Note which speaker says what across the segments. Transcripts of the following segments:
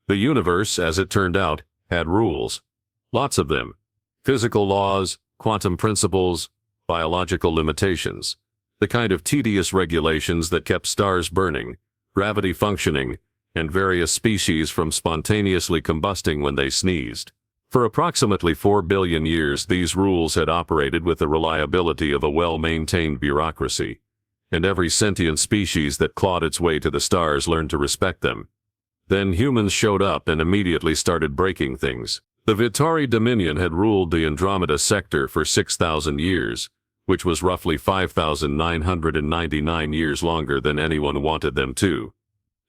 Speaker 1: The universe, as it turned out, had rules. Lots of them. Physical laws, quantum principles, biological limitations. The kind of tedious regulations that kept stars burning, gravity functioning, and various species from spontaneously combusting when they sneezed. For approximately 4 billion years, these rules had operated with the reliability of a well-maintained bureaucracy, and every sentient species that clawed its way to the stars learned to respect them. Then humans showed up and immediately started breaking things. The Vh'tari Dominion had ruled the Andromeda sector for 6,000 years, which was roughly 5,999 years longer than anyone wanted them to.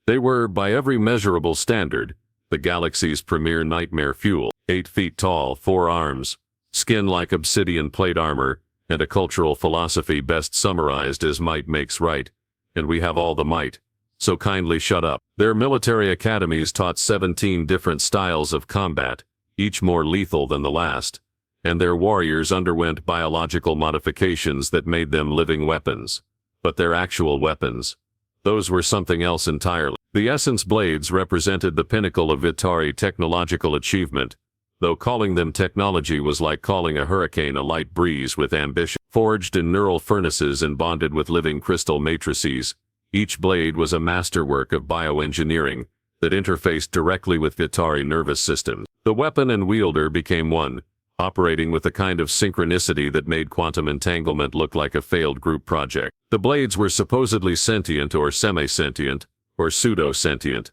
Speaker 1: They were, by every measurable standard, the galaxy's premier nightmare fuel. 8 feet tall, 4 arms, skin like obsidian plate armor, and a cultural philosophy best summarized as might makes right, and we have all the might, so kindly shut up. Their military academies taught 17 different styles of combat, each more lethal than the last, and their warriors underwent biological modifications that made them living weapons. But their actual weapons, those were something else entirely. The Essence Blades represented the pinnacle of Vh'tari technological achievement, though calling them technology was like calling a hurricane a light breeze with ambition. Forged in neural furnaces and bonded with living crystal matrices, each blade was a masterwork of bioengineering that interfaced directly with Vh'tari nervous systems. The weapon and wielder became one, operating with a kind of synchronicity that made quantum entanglement look like a failed group project. The blades were supposedly sentient or semi-sentient, or pseudo-sentient.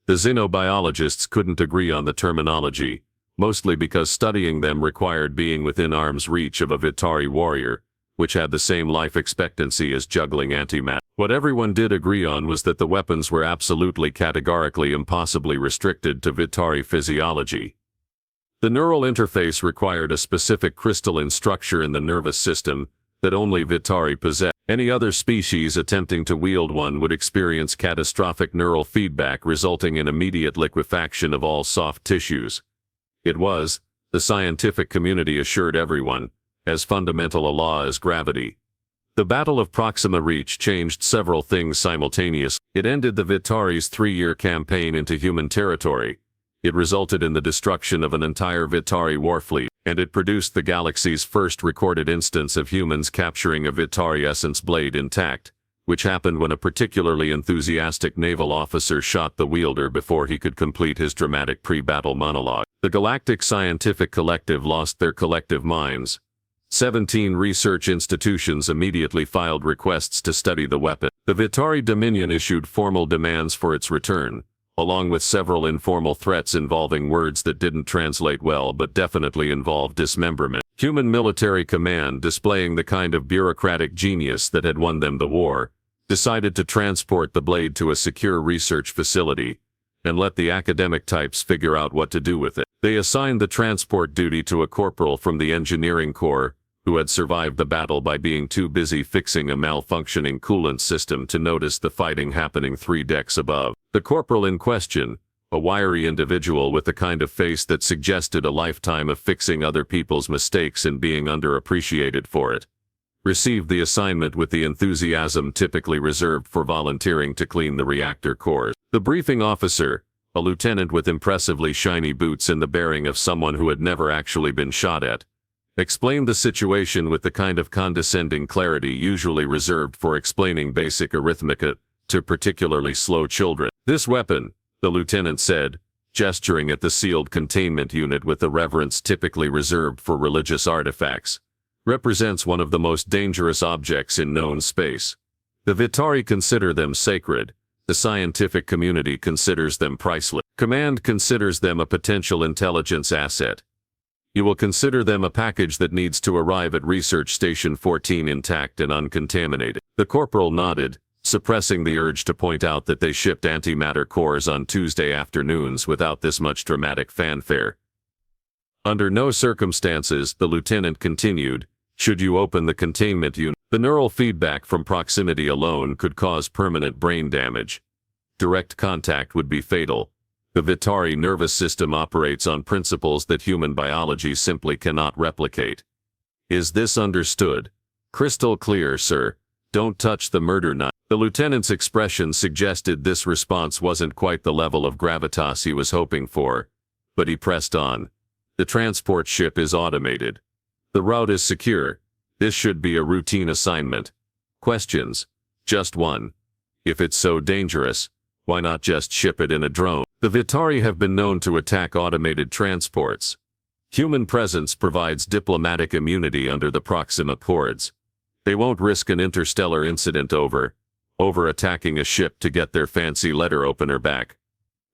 Speaker 1: The xenobiologists couldn't agree on the terminology, mostly because studying them required being within arm's reach of a Vh'tari warrior, which had the same life expectancy as juggling antimatter. What everyone did agree on was that the weapons were absolutely categorically impossibly restricted to Vh'tari physiology. The neural interface required a specific crystalline structure in the nervous system that only Vh'tari possessed. Any other species attempting to wield one would experience catastrophic neural feedback resulting in immediate liquefaction of all soft tissues. It was, the scientific community assured everyone, as fundamental a law as gravity. The Battle of Proxima Reach changed several things simultaneously. It ended the Vh'tari's 3-year campaign into human territory. It resulted in the destruction of an entire Vh'tari warfleet, and it produced the galaxy's first recorded instance of humans capturing a Vh'tari Essence Blade intact, which happened when a particularly enthusiastic naval officer shot the wielder before he could complete his dramatic pre-battle monologue. The Galactic Scientific Collective lost their collective minds. 17 research institutions immediately filed requests to study the weapon. The Vh'tari Dominion issued formal demands for its return, along with several informal threats involving words that didn't translate well but definitely involved dismemberment. Human military command, displaying the kind of bureaucratic genius that had won them the war, decided to transport the blade to a secure research facility and let the academic types figure out what to do with it. They assigned the transport duty to a corporal from the engineering corps, who had survived the battle by being too busy fixing a malfunctioning coolant system to notice the fighting happening 3 decks above. The corporal in question, a wiry individual with the kind of face that suggested a lifetime of fixing other people's mistakes and being underappreciated for it, received the assignment with the enthusiasm typically reserved for volunteering to clean the reactor cores. The briefing officer, a lieutenant with impressively shiny boots in the bearing of someone who had never actually been shot at, explained the situation with the kind of condescending clarity usually reserved for explaining basic arithmetic to particularly slow children. This weapon, the lieutenant said, gesturing at the sealed containment unit with the reverence typically reserved for religious artifacts, represents one of the most dangerous objects in known space. The Vh'tari consider them sacred. The scientific community considers them priceless. Command considers them a potential intelligence asset. You will consider them a package that needs to arrive at Research Station 14 intact and uncontaminated. The corporal nodded, suppressing the urge to point out that they shipped antimatter cores on Tuesday afternoons without this much dramatic fanfare. Under no circumstances, the lieutenant continued, should you open the containment unit, the neural feedback from proximity alone could cause permanent brain damage. Direct contact would be fatal. The Vh'tari nervous system operates on principles that human biology simply cannot replicate. Is this understood? Crystal clear, sir. Don't touch the murder knife. The lieutenant's expression suggested this response wasn't quite the level of gravitas he was hoping for, but he pressed on. The transport ship is automated. The route is secure. This should be a routine assignment. Questions? Just one. If it's so dangerous, why not just ship it in a drone? The Vh'tari have been known to attack automated transports. Human presence provides diplomatic immunity under the Proxima Accords. They won't risk an interstellar incident over attacking a ship to get their fancy letter opener back.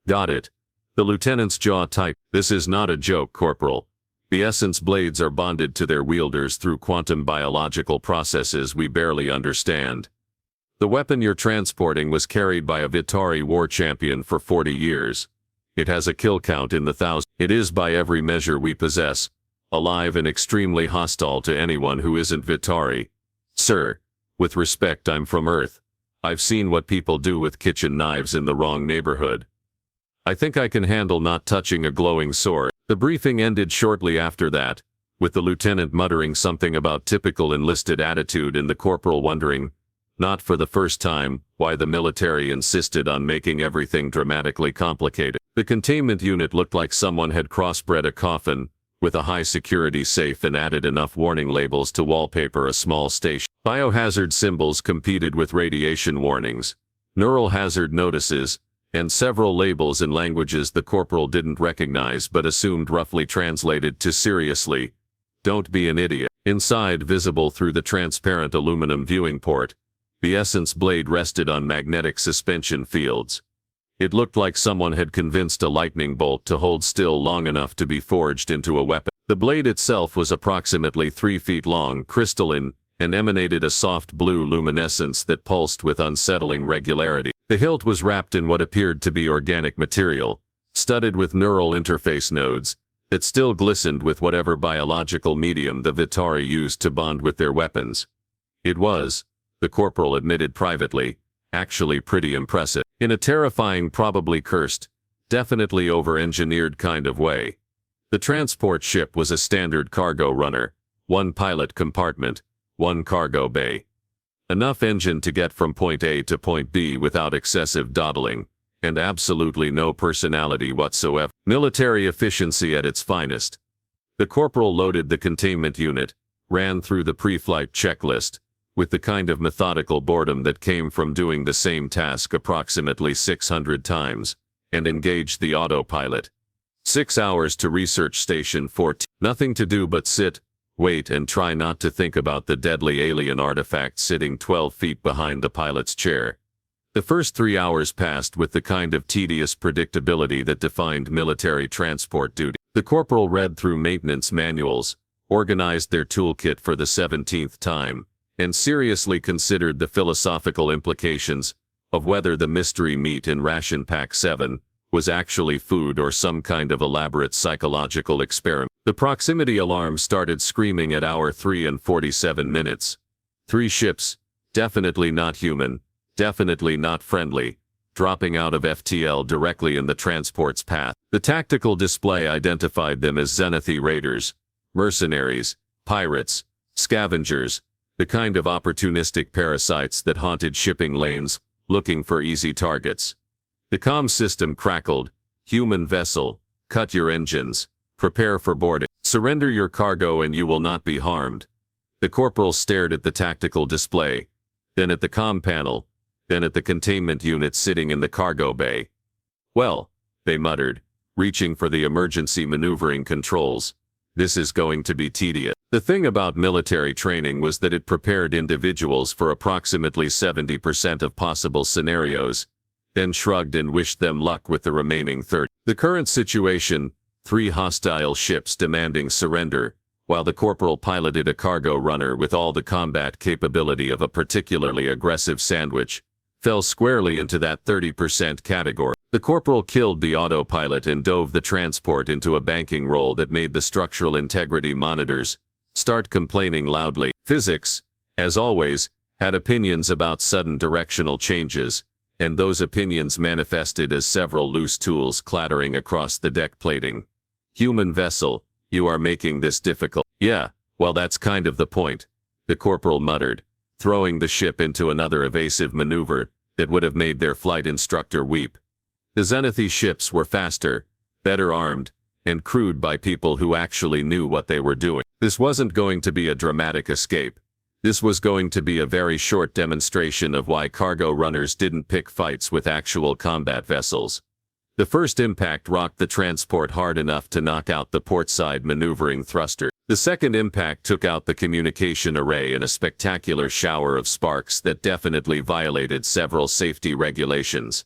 Speaker 1: Got it. The lieutenant's jaw tightened. This is not a joke, Corporal. The Essence Blades are bonded to their wielders through quantum biological processes we barely understand. The weapon you're transporting was carried by a Vh'tari war champion for 40 years. It has a kill count in the thousands. It is, by every measure we possess, alive and extremely hostile to anyone who isn't Vh'tari. Sir, with respect, I'm from Earth. I've seen what people do with kitchen knives in the wrong neighborhood. I think I can handle not touching a glowing sword. The briefing ended shortly after that, with the lieutenant muttering something about typical enlisted attitude and the corporal wondering, not for the first time, why the military insisted on making everything dramatically complicated. The containment unit looked like someone had crossbred a coffin, with a high-security safe, and added enough warning labels to wallpaper a small station. Biohazard symbols competed with radiation warnings, neural hazard notices, and several labels in languages the corporal didn't recognize but assumed roughly translated to seriously, don't be an idiot. Inside, visible through the transparent aluminum viewing port, the Essence Blade rested on magnetic suspension fields. It looked like someone had convinced a lightning bolt to hold still long enough to be forged into a weapon. The blade itself was approximately 3 feet long, crystalline, and emanated a soft blue luminescence that pulsed with unsettling regularity. The hilt was wrapped in what appeared to be organic material, studded with neural interface nodes, that still glistened with whatever biological medium the Vh'tari used to bond with their weapons. It was, the corporal admitted privately, actually pretty impressive. In a terrifying, probably cursed, definitely over-engineered kind of way. The transport ship was a standard cargo runner, 1 pilot compartment, 1 cargo bay. Enough engine to get from point A to point B without excessive dawdling, and absolutely no personality whatsoever. Military efficiency at its finest. The corporal loaded the containment unit, ran through the pre-flight checklist, with the kind of methodical boredom that came from doing the same task approximately 600 times, and engaged the autopilot. 6 hours to research station 14. Nothing to do but sit, wait, and try not to think about the deadly alien artifact sitting 12 feet behind the pilot's chair. The first 3 hours passed with the kind of tedious predictability that defined military transport duty. The corporal read through maintenance manuals, organized their toolkit for the 17th time, and seriously considered the philosophical implications of whether the mystery meat in Ration Pack 7 was actually food or some kind of elaborate psychological experiment. The proximity alarm started screaming at hour 3 and 47 minutes. 3 ships, definitely not human, definitely not friendly, dropping out of FTL directly in the transport's path. The tactical display identified them as Zenithii raiders, mercenaries, pirates, scavengers, the kind of opportunistic parasites that haunted shipping lanes, looking for easy targets. The comm system crackled. Human vessel, cut your engines, prepare for boarding. Surrender your cargo and you will not be harmed. The corporal stared at the tactical display, then at the comm panel, then at the containment unit sitting in the cargo bay. Well, they muttered, reaching for the emergency maneuvering controls. This is going to be tedious. The thing about military training was that it prepared individuals for approximately 70% of possible scenarios, then shrugged and wished them luck with the remaining 30. The current situation, 3 hostile ships demanding surrender, while the corporal piloted a cargo runner with all the combat capability of a particularly aggressive sandwich, fell squarely into that 30% category. The corporal killed the autopilot and dove the transport into a banking roll that made the structural integrity monitors start complaining loudly. Physics, as always, had opinions about sudden directional changes, and those opinions manifested as several loose tools clattering across the deck plating. Human vessel, you are making this difficult. Yeah, well, that's kind of the point, the corporal muttered, throwing the ship into another evasive maneuver that would have made their flight instructor weep. The Zenithese ships were faster, better armed, and crewed by people who actually knew what they were doing. This wasn't going to be a dramatic escape. This was going to be a very short demonstration of why cargo runners didn't pick fights with actual combat vessels. The first impact rocked the transport hard enough to knock out the portside maneuvering thruster. The second impact took out the communication array in a spectacular shower of sparks that definitely violated several safety regulations.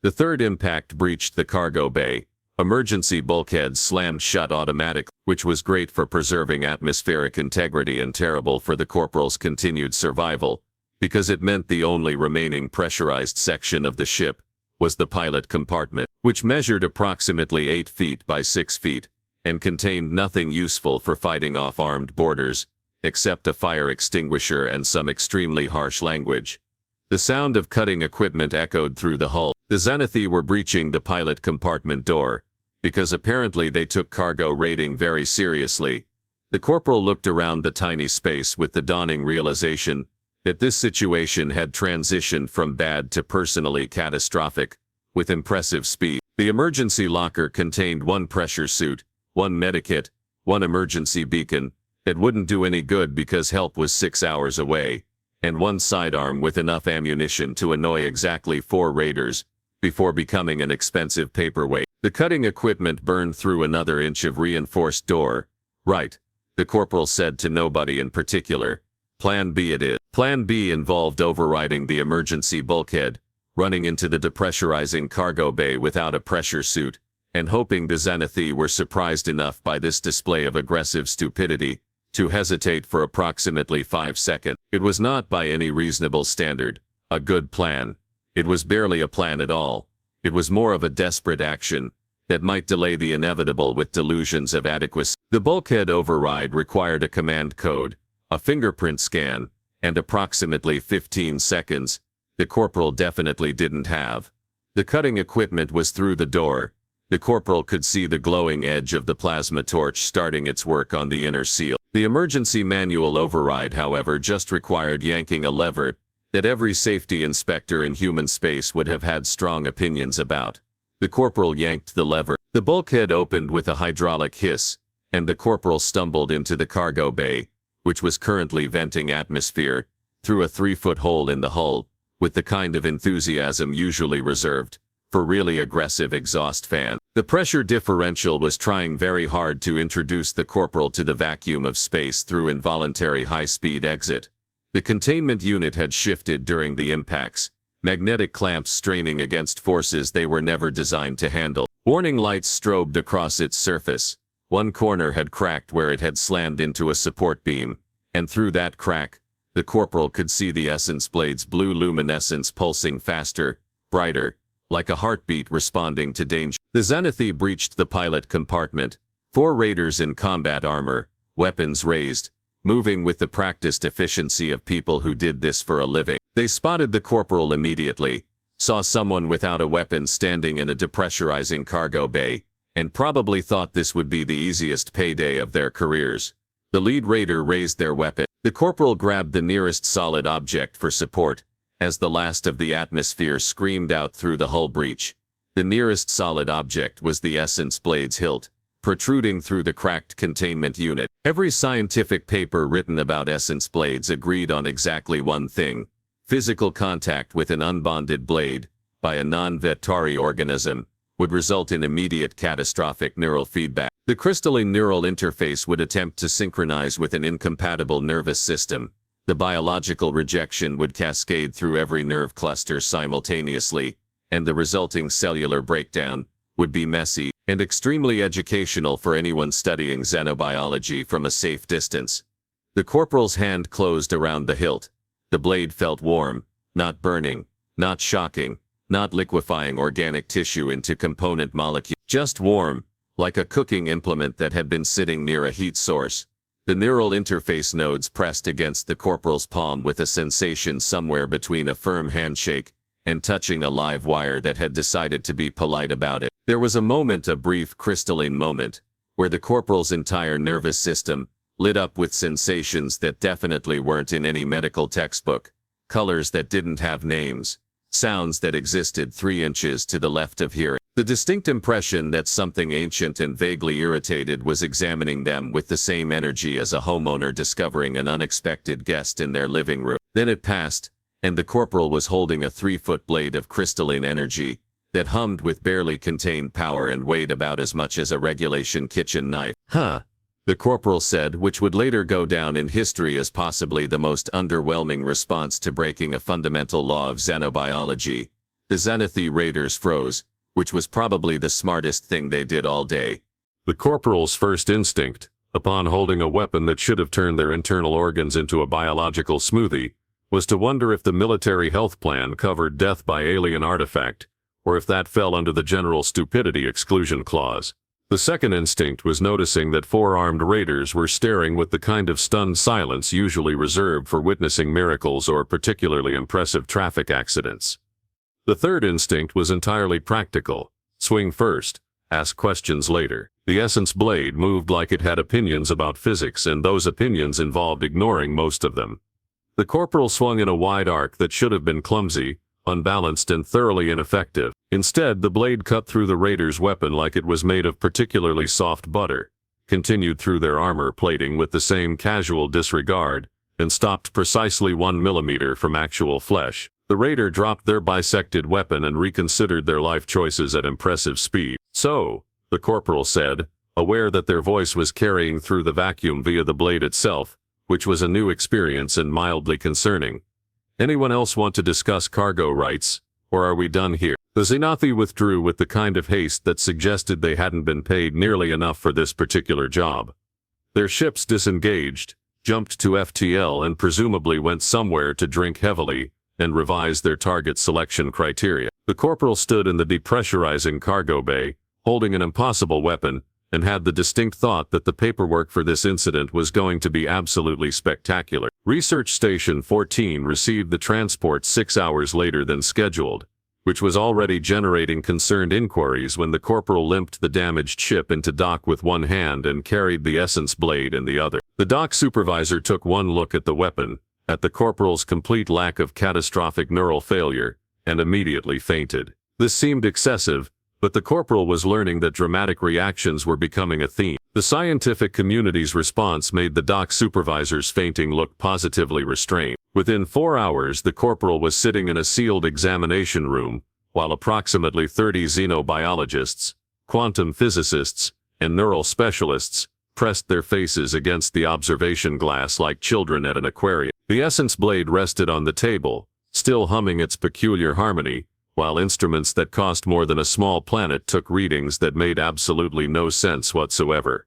Speaker 1: The third impact breached the cargo bay. Emergency bulkheads slammed shut automatically, which was great for preserving atmospheric integrity and terrible for the corporal's continued survival, because it meant the only remaining pressurized section of the ship was the pilot compartment, which measured approximately 8 feet by 6 feet, and contained nothing useful for fighting off armed boarders, except a fire extinguisher and some extremely harsh language. The sound of cutting equipment echoed through the hull. The Zenithese were breaching the pilot compartment door, because apparently they took cargo raiding very seriously. The corporal looked around the tiny space with the dawning realization that this situation had transitioned from bad to personally catastrophic, with impressive speed. The emergency locker contained one pressure suit, one medikit, one emergency beacon that wouldn't do any good because help was 6 hours away, and one sidearm with enough ammunition to annoy exactly 4 raiders before becoming an expensive paperweight. The cutting equipment burned through another inch of reinforced door. Right, the corporal said to nobody in particular. Plan B it is. Plan B involved overriding the emergency bulkhead, running into the depressurizing cargo bay without a pressure suit, and hoping the Zenithese were surprised enough by this display of aggressive stupidity to hesitate for approximately 5 seconds. It was not by any reasonable standard a good plan. It was barely a plan at all. It was more of a desperate action that might delay the inevitable with delusions of adequacy. The bulkhead override required a command code, a fingerprint scan, and approximately 15 seconds. The corporal definitely didn't have. The cutting equipment was through the door. The corporal could see the glowing edge of the plasma torch starting its work on the inner seal. The emergency manual override, however, just required yanking a lever that every safety inspector in human space would have had strong opinions about. The corporal yanked the lever. The bulkhead opened with a hydraulic hiss, and the corporal stumbled into the cargo bay, which was currently venting atmosphere through a 3-foot hole in the hull, with the kind of enthusiasm usually reserved for really aggressive exhaust fan. The pressure differential was trying very hard to introduce the corporal to the vacuum of space through involuntary high-speed exit. The containment unit had shifted during the impacts, magnetic clamps straining against forces they were never designed to handle. Warning lights strobed across its surface. One corner had cracked where it had slammed into a support beam, and through that crack, the corporal could see the Essence Blade's blue luminescence pulsing faster, brighter, like a heartbeat responding to danger. The Zenithese breached the pilot compartment, 4 raiders in combat armor, weapons raised, moving with the practiced efficiency of people who did this for a living. They spotted the corporal immediately, saw someone without a weapon standing in a depressurizing cargo bay, and probably thought this would be the easiest payday of their careers. The lead raider raised their weapon. The corporal grabbed the nearest solid object for support, as the last of the atmosphere screamed out through the hull breach. The nearest solid object was the Essence Blade's hilt, protruding through the cracked containment unit. Every scientific paper written about Essence Blades agreed on exactly one thing: physical contact with an unbonded blade, by a non-Vh'tari organism, would result in immediate catastrophic neural feedback. The crystalline neural interface would attempt to synchronize with an incompatible nervous system. The biological rejection would cascade through every nerve cluster simultaneously, and the resulting cellular breakdown would be messy and extremely educational for anyone studying xenobiology from a safe distance. The corporal's hand closed around the hilt. The blade felt warm, not burning, not shocking, not liquefying organic tissue into component molecules, just warm, like a cooking implement that had been sitting near a heat source. The neural interface nodes pressed against the corporal's palm with a sensation somewhere between a firm handshake and touching a live wire that had decided to be polite about it. There was a moment, a brief crystalline moment, where the corporal's entire nervous system,
Speaker 2: lit up with sensations that definitely weren't in any medical textbook, colors that didn't have names, sounds that existed 3 inches to the left of hearing. The distinct impression that something ancient and vaguely irritated was examining them with the same energy as a homeowner discovering an unexpected guest in their living room. Then it passed, and the corporal was holding a 3-foot blade of crystalline energy that hummed with barely contained power and weighed about as much as a regulation kitchen knife.
Speaker 1: Huh,
Speaker 2: the corporal said, which would later go down in history as possibly the most underwhelming response to breaking a fundamental law of xenobiology. The Xanathi raiders froze, which was probably the smartest thing they did all day.
Speaker 1: The corporal's first instinct, upon holding a weapon that should have turned their internal organs into a biological smoothie, was to wonder if the military health plan covered death by alien artifact, or if that fell under the general stupidity exclusion clause. The second instinct was noticing that 4 armed raiders were staring with the kind of stunned silence usually reserved for witnessing miracles or particularly impressive traffic accidents. The third instinct was entirely practical. Swing first, ask questions later. The Essence Blade moved like it had opinions about physics, and those opinions involved ignoring most of them. The corporal swung in a wide arc that should have been clumsy, unbalanced, and thoroughly ineffective. Instead, the blade cut through the raider's weapon like it was made of particularly soft butter, continued through their armor plating with the same casual disregard, and stopped precisely 1 millimeter from actual flesh. The raider dropped their bisected weapon and reconsidered their life choices at impressive speed. "So," the corporal said, aware that their voice was carrying through the vacuum via the blade itself, which was a new experience and mildly concerning. "Anyone else want to discuss cargo rights, or are we done here?" The Xanathi withdrew with the kind of haste that suggested they hadn't been paid nearly enough for this particular job. Their ships disengaged, jumped to FTL, and presumably went somewhere to drink heavily and revise their target selection criteria. The corporal stood in the depressurizing cargo bay, holding an impossible weapon, and had the distinct thought that the paperwork for this incident was going to be absolutely spectacular. Research Station 14 received the transport 6 hours later than scheduled, which was already generating concerned inquiries when the corporal limped the damaged ship into dock with one hand and carried the Essence Blade in the other. The dock supervisor took one look at the weapon, at the corporal's complete lack of catastrophic neural failure, and immediately fainted. This seemed excessive, but the corporal was learning that dramatic reactions were becoming a theme. The scientific community's response made the dock supervisor's fainting look positively restrained. Within 4 hours, the corporal was sitting in a sealed examination room, while approximately 30 xenobiologists, quantum physicists, and neural specialists pressed their faces against the observation glass like children at an aquarium. The Essence Blade rested on the table, still humming its peculiar harmony, while instruments that cost more than a small planet took readings that made absolutely no sense whatsoever.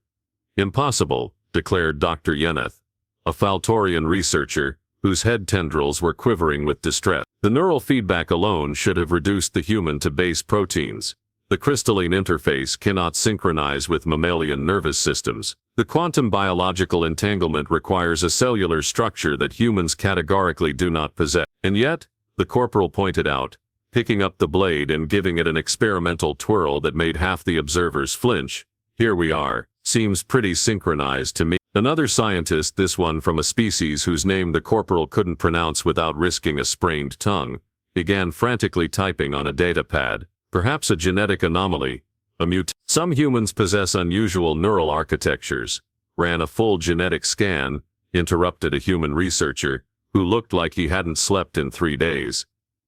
Speaker 1: "Impossible," declared Dr. Yeneth, a Wh'tarian researcher, whose head tendrils were quivering with distress. "The neural feedback alone should have reduced the human to base proteins. The crystalline interface cannot synchronize with mammalian nervous systems. The quantum biological entanglement requires a cellular structure that humans categorically do not possess. And yet," the corporal pointed out, picking up the blade and giving it an experimental twirl that made half the observers flinch, "here we are. Seems pretty synchronized to me." Another scientist, this one from a species whose name the corporal couldn't pronounce without risking a sprained tongue, began frantically typing on a datapad. "Perhaps a genetic anomaly, a mutation. Some humans possess unusual neural architectures." Ran a full genetic scan, interrupted a human researcher, who looked like he hadn't slept in 3 days.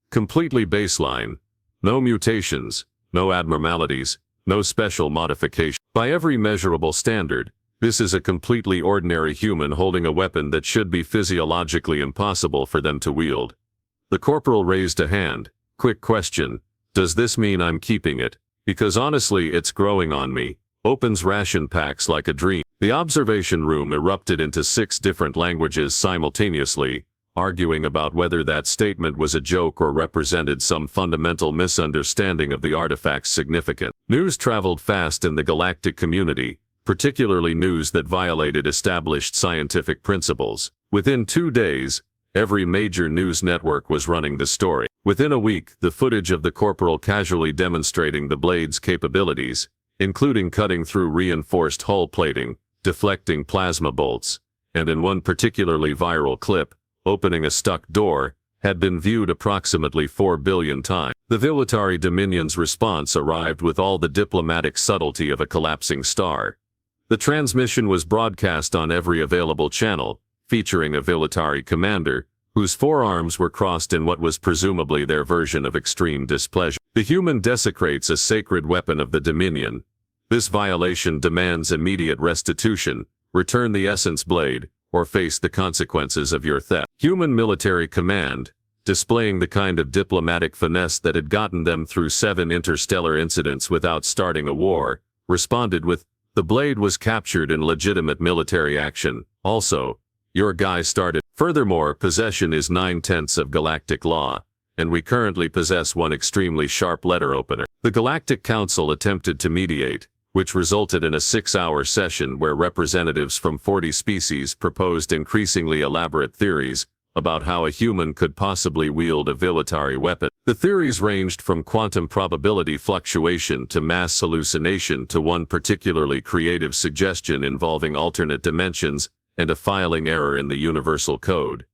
Speaker 1: "Completely baseline. No mutations, no abnormalities, no special modification. By every measurable standard, this is a completely ordinary human holding a weapon that should be physiologically impossible for them to wield." The corporal raised a hand. "Quick question. Does this mean I'm keeping it? Because honestly, it's growing on me. Opens ration packs like a dream." The observation room erupted into 6 different languages simultaneously, arguing about whether that statement was a joke or represented some fundamental misunderstanding of the artifact's significance. News traveled fast in the galactic community, particularly news that violated established scientific principles. Within 2 days, every major news network was running the story. Within a week, the footage of the corporal casually demonstrating the blade's capabilities, including cutting through reinforced hull plating, deflecting plasma bolts, and in one particularly viral clip, opening a stuck door, had been viewed approximately 4 billion times. The Vh'tari Dominion's response arrived with all the diplomatic subtlety of a collapsing star. The transmission was broadcast on every available channel, featuring a Vh'tari commander, whose forearms were crossed in what was presumably their version of extreme displeasure. The human desecrates a sacred weapon of the Dominion. This violation demands immediate restitution, return the Essence Blade, or face the consequences of your theft. Human military command, displaying the kind of diplomatic finesse that had gotten them through 7 interstellar incidents without starting a war, responded with, "The blade was captured in legitimate military action. Also, your guy started." Furthermore, possession is 9/10 of galactic law, and we currently possess one extremely sharp letter opener. The Galactic Council attempted to mediate, which resulted in a 6-hour session where representatives from 40 species proposed increasingly elaborate theories about how a human could possibly wield a Vh'tari weapon. The theories ranged from quantum probability fluctuation to mass hallucination to one particularly creative suggestion involving alternate dimensions and a filing error in the universal code.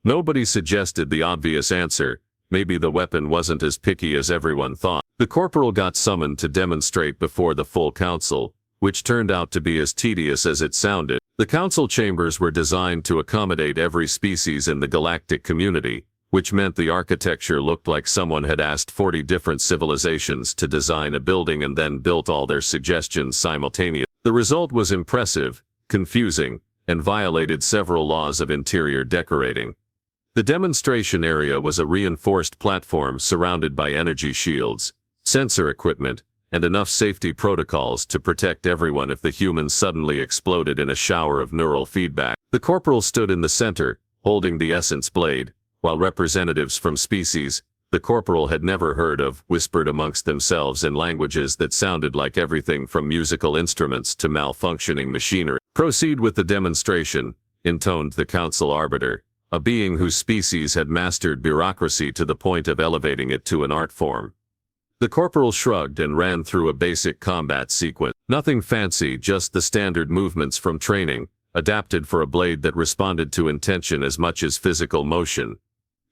Speaker 1: Nobody suggested the obvious answer: maybe the weapon wasn't as picky as everyone thought. The corporal got summoned to demonstrate before the full council, which turned out to be as tedious as it sounded. The council chambers were designed to accommodate every species in the galactic community, which meant the architecture looked like someone had asked 40 different civilizations to design a building and then built all their suggestions simultaneously. The result was impressive, confusing, and violated several laws of interior decorating. The demonstration area was a reinforced platform surrounded by energy shields, sensor equipment, and enough safety protocols to protect everyone if the humans suddenly exploded in a shower of neural feedback. The corporal stood in the center, holding the Essence Blade, while representatives from species the corporal had never heard of whispered amongst themselves in languages that sounded like everything from musical instruments to malfunctioning machinery. "Proceed with the demonstration," intoned the council arbiter, a being whose species had mastered bureaucracy to the point of elevating it to an art form. The corporal shrugged and ran through a basic combat sequence. Nothing fancy, just the standard movements from training, adapted for a blade that responded to intention as much as physical motion.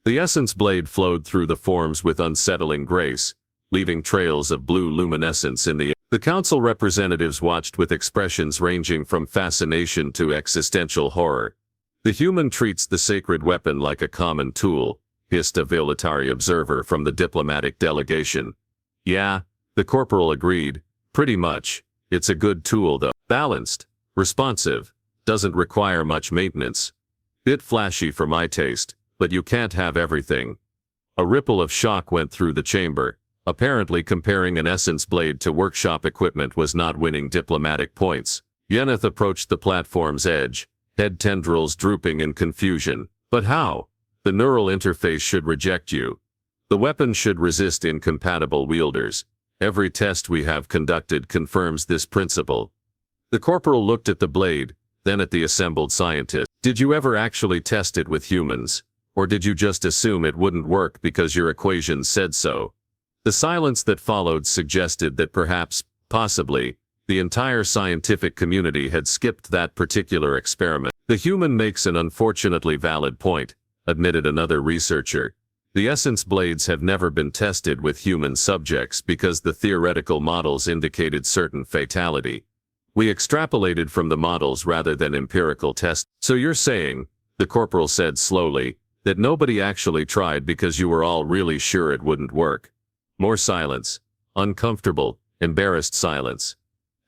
Speaker 1: The Essence Blade flowed through the forms with unsettling grace, leaving trails of blue luminescence in the air. The council representatives watched with expressions ranging from fascination to existential horror. "The human treats the sacred weapon like a common tool," hissed a Vh'tari observer from the diplomatic delegation. "Yeah," the corporal agreed, "pretty much. It's a good tool though. Balanced, responsive, doesn't require much maintenance. Bit flashy for my taste, but you can't have everything." A ripple of shock went through the chamber. Apparently comparing an Essence Blade to workshop equipment was not winning diplomatic points. Yeneth approached the platform's edge, head tendrils drooping in confusion. "But how? The neural interface should reject you. The weapon should resist incompatible wielders. Every test we have conducted confirms this principle." The corporal looked at the blade, then at the assembled scientist. "Did you ever actually test it with humans? Or did you just assume it wouldn't work because your equations said so?" The silence that followed suggested that perhaps, possibly, the entire scientific community had skipped that particular experiment. "The human makes an unfortunately valid point," admitted another researcher. "The Essence Blades have never been tested with human subjects because the theoretical models indicated certain fatality. We extrapolated from the models rather than empirical tests." "So you're saying," the corporal said slowly, "that nobody actually tried because you were all really sure it wouldn't work?" More silence. Uncomfortable, embarrassed silence.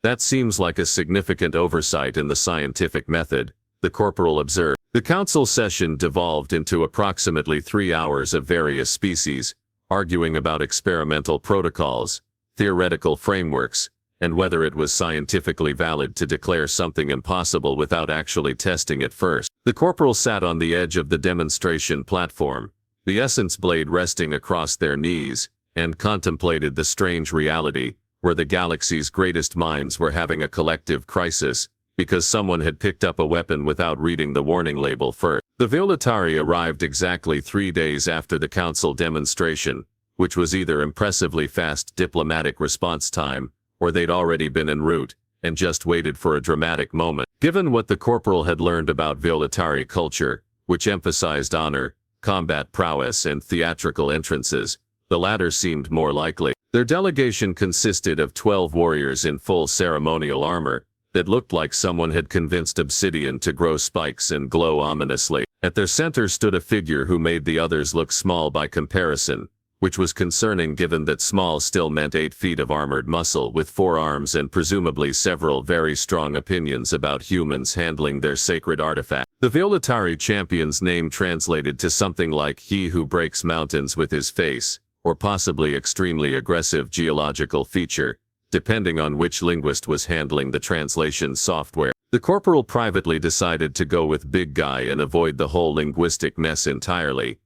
Speaker 1: "That seems like a significant oversight in the scientific method," the corporal observed. The council session devolved into approximately 3 hours of various species, arguing about experimental protocols, theoretical frameworks, and whether it was scientifically valid to declare something impossible without actually testing it first. The corporal sat on the edge of the demonstration platform, the Essence Blade resting across their knees, and contemplated the strange reality where the galaxy's greatest minds were having a collective crisis because someone had picked up a weapon without reading the warning label first. The Vh'tari arrived exactly 3 days after the council demonstration, which was either impressively fast diplomatic response time, or they'd already been en route,
Speaker 2: and just waited for a dramatic moment. Given what the corporal had learned about Vh'tari culture, which emphasized honor, combat prowess, and theatrical entrances, the latter seemed more likely. Their delegation consisted of 12 warriors in full ceremonial armor that looked like someone had convinced obsidian to grow spikes and glow ominously. At their center stood a figure who made the others look small by comparison, which was concerning given that small still meant 8 feet of armored muscle with 4 arms and presumably several very strong opinions about humans handling their sacred artifact. The Vh'tari champion's name translated to something like "he who breaks mountains with his face," or possibly "extremely aggressive geological feature," depending on which linguist was handling the translation software. The corporal privately decided to go with big guy and avoid the whole linguistic mess entirely.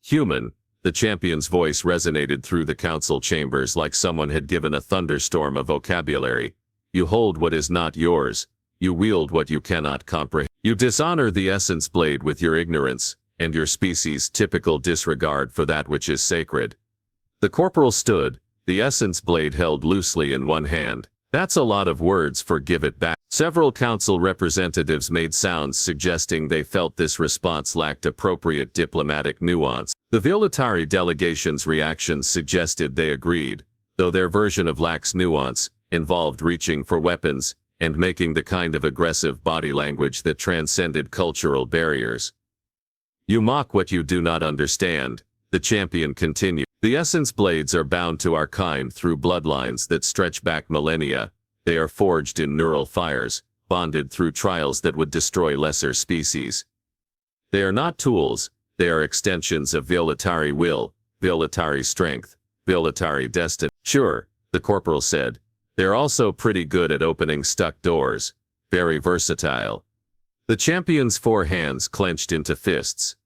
Speaker 2: Human. The champion's voice resonated through the council chambers like someone had given a thunderstorm of vocabulary. You hold what is not yours. You wield what you cannot comprehend. You dishonor the Essence Blade with your ignorance, and your species' typical disregard for that which is sacred. The corporal stood, the Essence Blade held loosely in one hand. That's a lot of words for "give it back." Several council representatives made sounds suggesting they felt this response lacked appropriate diplomatic nuance. The Vh'tari delegation's reactions suggested they agreed, though their version of lacks nuance involved reaching for weapons and making the kind of aggressive body language that transcended cultural barriers. You mock what you do not understand, the champion continued. The Essence Blades are bound to our kind through bloodlines that stretch back millennia. They are forged in neural fires, bonded through trials that would destroy lesser species. They are not tools, they are extensions of Vh'tari will, Vh'tari strength, Vh'tari destiny. Sure, the corporal said. They're also pretty good at opening stuck doors. Very versatile. The champion's 4 hands clenched into fists.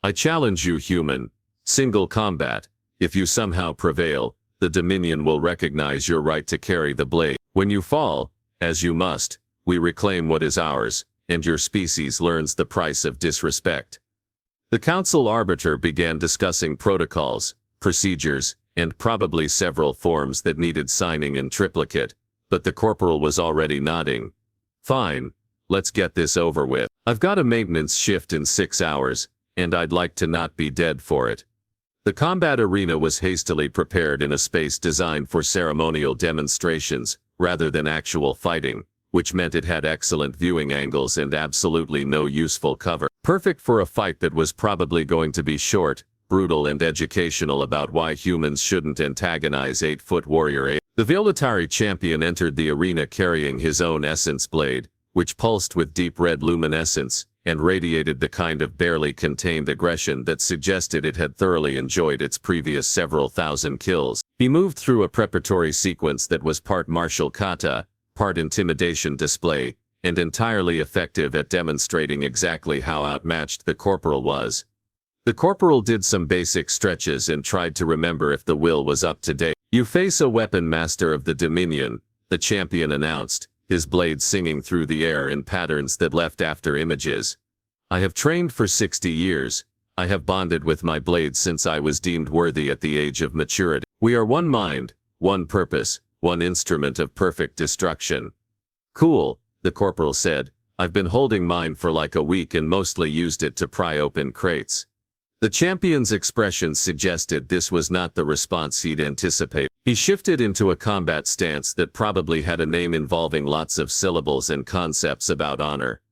Speaker 2: I challenge you, human. Single combat. If you somehow prevail, the Dominion will recognize your right to carry the blade. When you fall, as you must, we reclaim what is ours, and your species learns the price of disrespect. The council arbiter began discussing protocols, procedures, and probably several forms that needed signing in triplicate, but the corporal was already nodding. Fine, let's get this over with. I've got a maintenance shift in 6 hours, and I'd like to not be dead for it. The combat arena was hastily prepared in a space designed for ceremonial demonstrations, rather than actual fighting, which meant it had excellent viewing angles and absolutely no useful cover. Perfect for a fight that was probably going to be short, brutal and educational about why humans shouldn't antagonize 8-foot warrior A. The Vh'tari champion entered the arena carrying his own Essence Blade, which pulsed with deep red luminescence, and radiated the kind of barely contained aggression that suggested it had thoroughly enjoyed its previous several thousand kills. He moved through a preparatory sequence that was part martial kata, part intimidation display, and entirely effective at demonstrating exactly how outmatched the corporal was. The corporal did some basic stretches and tried to remember if the will was up to date. You face a weapon master of the Dominion, the champion announced, his blade singing through the air in patterns that left after images. I have trained for 60 years. I have bonded with my blade since I was deemed worthy at the age of maturity. We are one mind, one purpose, one instrument of perfect destruction. Cool, the corporal said. I've been holding mine for like a week and mostly used it to pry open crates. The champion's expression suggested this was not the response he'd anticipated. He shifted into a combat stance that probably had a name involving lots of syllables and concepts about honor.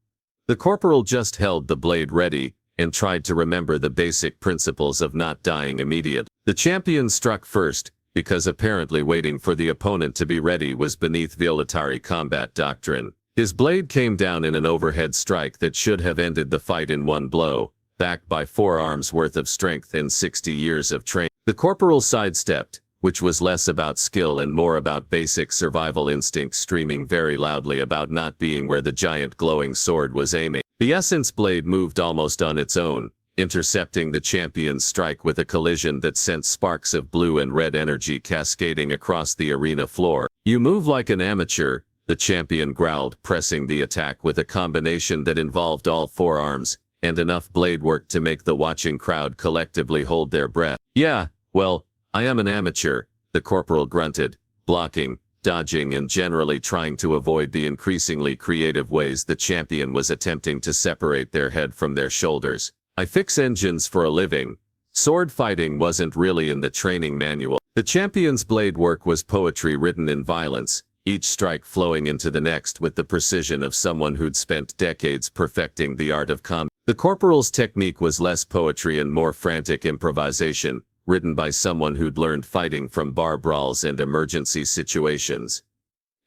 Speaker 2: The corporal just held the blade ready and tried to remember the basic principles of not dying immediately. The champion struck first, because apparently waiting for the opponent to be ready was beneath Vh'tari combat doctrine. His blade came down in an overhead strike that should have ended the fight in one blow, backed by 4 arms worth of strength and 60 years of training. The corporal sidestepped, which was less about skill and more about basic survival instincts, screaming very loudly about not being where the giant glowing sword was aiming. The Essence Blade moved almost on its own, intercepting the champion's strike with a collision that sent sparks of blue and red energy cascading across the arena floor. You move like an amateur, the champion growled, pressing the attack with a combination that involved all 4 arms, and enough blade work to make the watching crowd collectively hold their breath. Yeah, well, I am an amateur, the corporal grunted, blocking, dodging and generally trying to avoid the increasingly creative ways the champion was attempting to separate their head from their shoulders. I fix engines for a living. Sword fighting wasn't really in the training manual. The champion's blade work was poetry written in violence, each strike flowing into the next with the precision of someone who'd spent decades perfecting the art of combat. The corporal's technique was less poetry and more frantic improvisation, written by someone who'd learned fighting from bar brawls and emergency situations.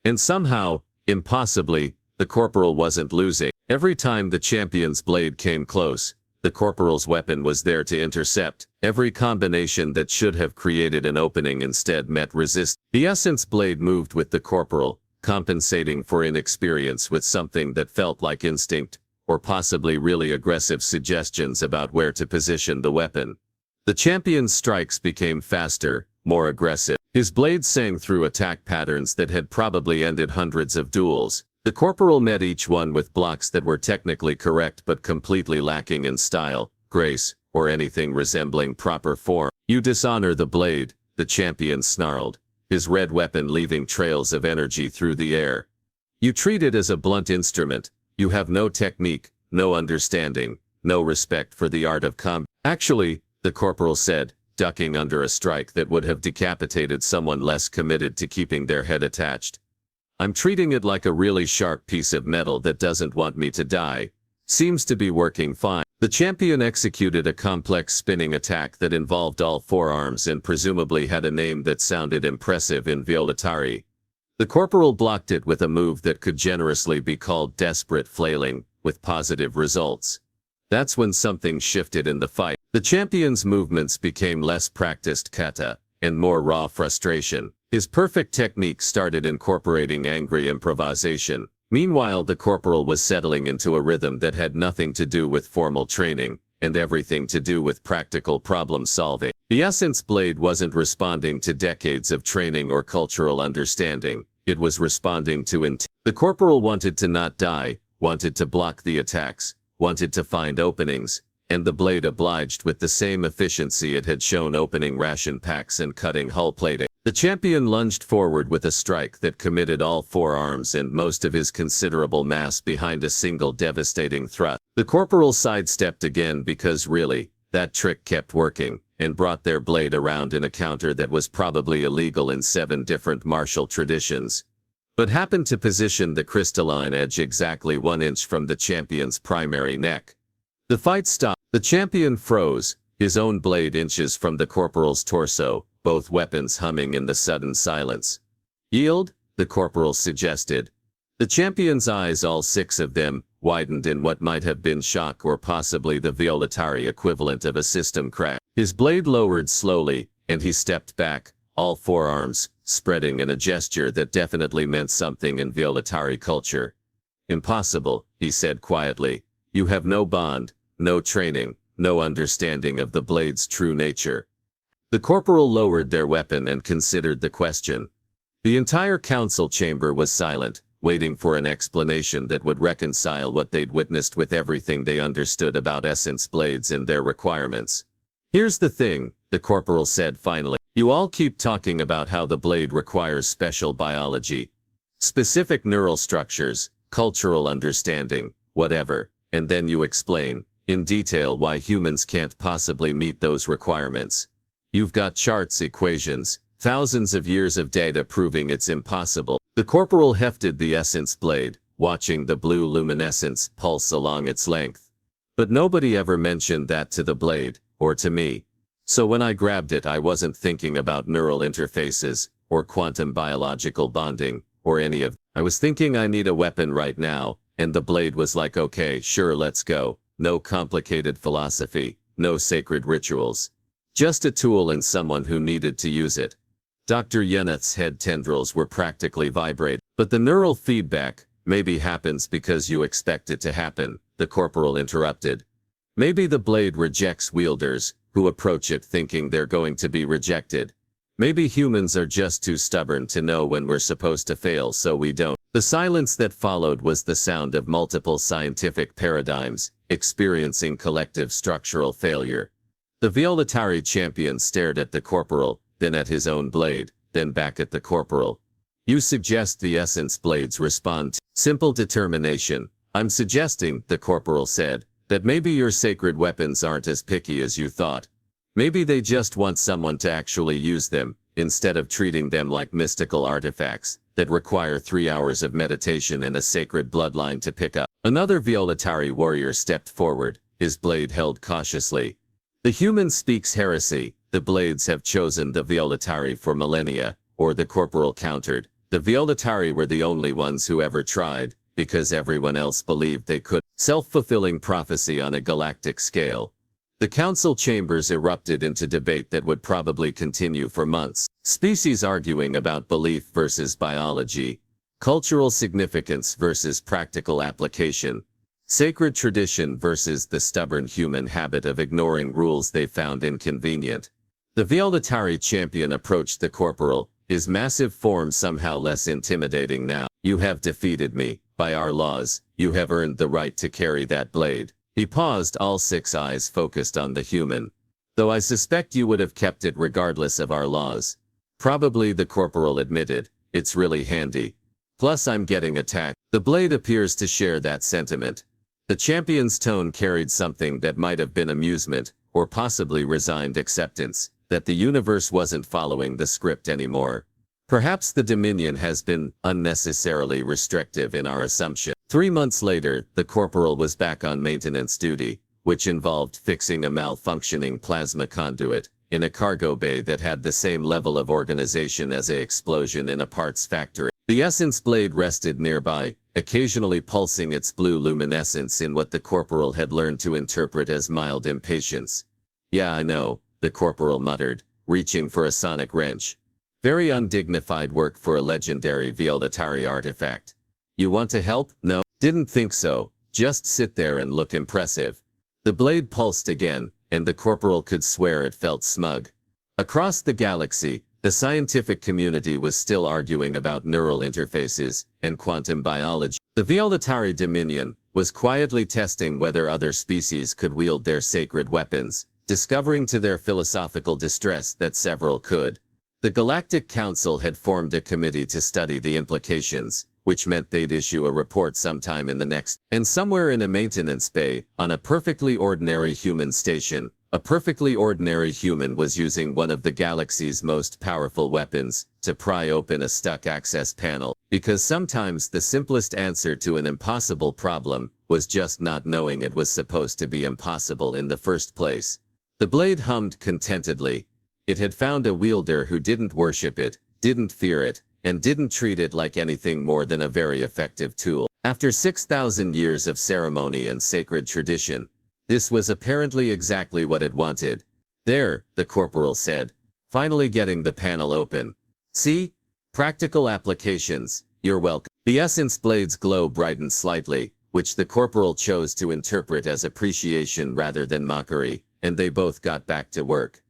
Speaker 2: And somehow, impossibly, the corporal wasn't losing. Every time the champion's blade came close, the corporal's weapon was there to intercept. Every combination that should have created an opening instead met resistance. The essence blade moved with the corporal, compensating for inexperience with something that felt like instinct, or possibly really aggressive suggestions about where to position the weapon. The champion's strikes became faster, more aggressive. His blade sang through attack patterns that had probably ended hundreds of duels. The corporal met each one with blocks that were technically correct but completely lacking in style, grace, or anything resembling proper form. "You dishonor the blade," the champion snarled, his red weapon leaving trails of energy through the air. "You treat it as a blunt instrument. You have no technique, no understanding, no respect for the art of combat." "Actually," the corporal said, ducking under a strike that would have decapitated someone less committed to keeping their head attached, "I'm treating it like a really sharp piece of metal that doesn't want me to die. Seems to be working fine." The champion executed a complex spinning attack that involved all four arms and presumably had a name that sounded impressive in Vh'tari. The corporal blocked it with a move that could generously be called desperate flailing, with positive results. That's when something shifted in the fight. The champion's movements became less practiced kata, and more raw frustration. His perfect technique started incorporating angry improvisation. Meanwhile, the corporal was settling into a rhythm that had nothing to do with formal training, and everything to do with practical problem solving. The essence blade wasn't responding to decades of training or cultural understanding. It was responding to intent. The corporal wanted to not die, wanted to block the attacks, wanted to find openings, and the blade obliged with the same efficiency it had shown opening ration packs and cutting hull plating. The champion lunged forward with a strike that committed all four arms and most of his considerable mass behind a single devastating thrust. The corporal sidestepped again because really, that trick kept working, and brought their blade around in a counter that was probably illegal in 7 different martial traditions, but happened to position the crystalline edge exactly 1 inch from the champion's primary neck. The fight stopped. The champion froze, his own blade inches from the corporal's torso, both weapons humming in the sudden silence. "Yield?" the corporal suggested. The champion's eyes, all 6 of them, widened in what might have been shock or possibly the Vh'tari equivalent of a system crash. His blade lowered slowly, and he stepped back, all 4 arms spreading in a gesture that definitely meant something in Vh'tari culture. "Impossible," he said quietly. "You have no bond, no training, no understanding of the blade's true nature." The corporal lowered their weapon and considered the question. The entire council chamber was silent, waiting for an explanation that would reconcile what they'd witnessed with everything they understood about essence blades and their requirements. "Here's the thing," the corporal said finally. "You all keep talking about how the blade requires special biology, specific neural structures, cultural understanding, whatever, and then you explain, in detail, why humans can't possibly meet those requirements. You've got charts, equations, thousands of years of data proving it's impossible." The corporal hefted the essence blade, watching the blue luminescence pulse along its length. "But nobody ever mentioned that to the blade, or to me. So when I grabbed it, I wasn't thinking about neural interfaces, or quantum biological bonding, or any of. I was thinking I need a weapon right now, and the blade was like, okay, sure, let's go. No complicated philosophy, no sacred rituals. Just a tool and someone who needed to use it." Dr. Yeneth's head tendrils were practically vibrating. "But the neural feedback maybe happens because you expect it to happen," the corporal interrupted. "Maybe the blade rejects wielders, who approach it thinking they're going to be rejected. Maybe humans are just too stubborn to know when we're supposed to fail, so we don't." The silence that followed was the sound of multiple scientific paradigms, experiencing collective structural failure. The Vh'tari champion stared at the corporal, then at his own blade, then back at the corporal. You suggest the Essence Blades respond to simple determination. I'm suggesting, the corporal said, that maybe your sacred weapons aren't as picky as you thought. Maybe they just want someone to actually use them, instead of treating them like mystical artifacts that require 3 hours of meditation and a sacred bloodline to pick up. Another Wielded warrior stepped forward, his blade held cautiously. The human speaks heresy. The blades have chosen the Vh'tari for millennia, or the corporal countered. The Vh'tari were the only ones who ever tried, because everyone else believed they could. Self-fulfilling prophecy on a galactic scale. The council chambers erupted into debate that would probably continue for months. Species arguing about belief versus biology, cultural significance versus practical application, sacred tradition versus the stubborn human habit of ignoring rules they found inconvenient. The Wielded champion approached the corporal, his massive form somehow less intimidating now. You have defeated me. By our laws, you have earned the right to carry that blade. He paused, all 6 eyes focused on the human. Though I suspect you would have kept it regardless of our laws. Probably, the corporal admitted. It's really handy. Plus I'm getting attacked. The blade appears to share that sentiment. The champion's tone carried something that might have been amusement, or possibly resigned acceptance, that the universe wasn't following the script anymore. Perhaps the Dominion has been unnecessarily restrictive in our assumption. 3 months later, the corporal was back on maintenance duty, which involved fixing a malfunctioning plasma conduit in a cargo bay that had the same level of organization as an explosion in a parts factory. The Essence Blade rested nearby, occasionally pulsing its blue luminescence in what the corporal had learned to interpret as mild impatience. Yeah, I know, the corporal muttered, reaching for a sonic wrench. Very undignified work for a legendary Vh'tari artifact. You want to help? No, didn't think so. Just sit there and look impressive. The blade pulsed again, and the corporal could swear it felt smug. Across the galaxy, the scientific community was still arguing about neural interfaces and quantum biology. The Wielded Dominion was quietly testing whether other species could wield their sacred weapons, discovering to their philosophical distress that several could. The Galactic Council had formed a committee to study the implications, which meant they'd issue a report sometime in the next. And somewhere in a maintenance bay, on a perfectly ordinary human station, a perfectly ordinary human was using one of the galaxy's most powerful weapons to pry open a stuck access panel, because sometimes the simplest answer to an impossible problem was just not knowing it was supposed to be impossible in the first place. The blade hummed contentedly. It had found a wielder who didn't worship it, didn't fear it, and didn't treat it like anything more than a very effective tool. After 6,000 years of ceremony and sacred tradition, this was apparently exactly what it wanted. There, the corporal said, finally getting the panel open. See? Practical applications, you're welcome. The Essence Blade's glow brightened slightly, which the corporal chose to interpret as appreciation rather than mockery, and they both got back to work.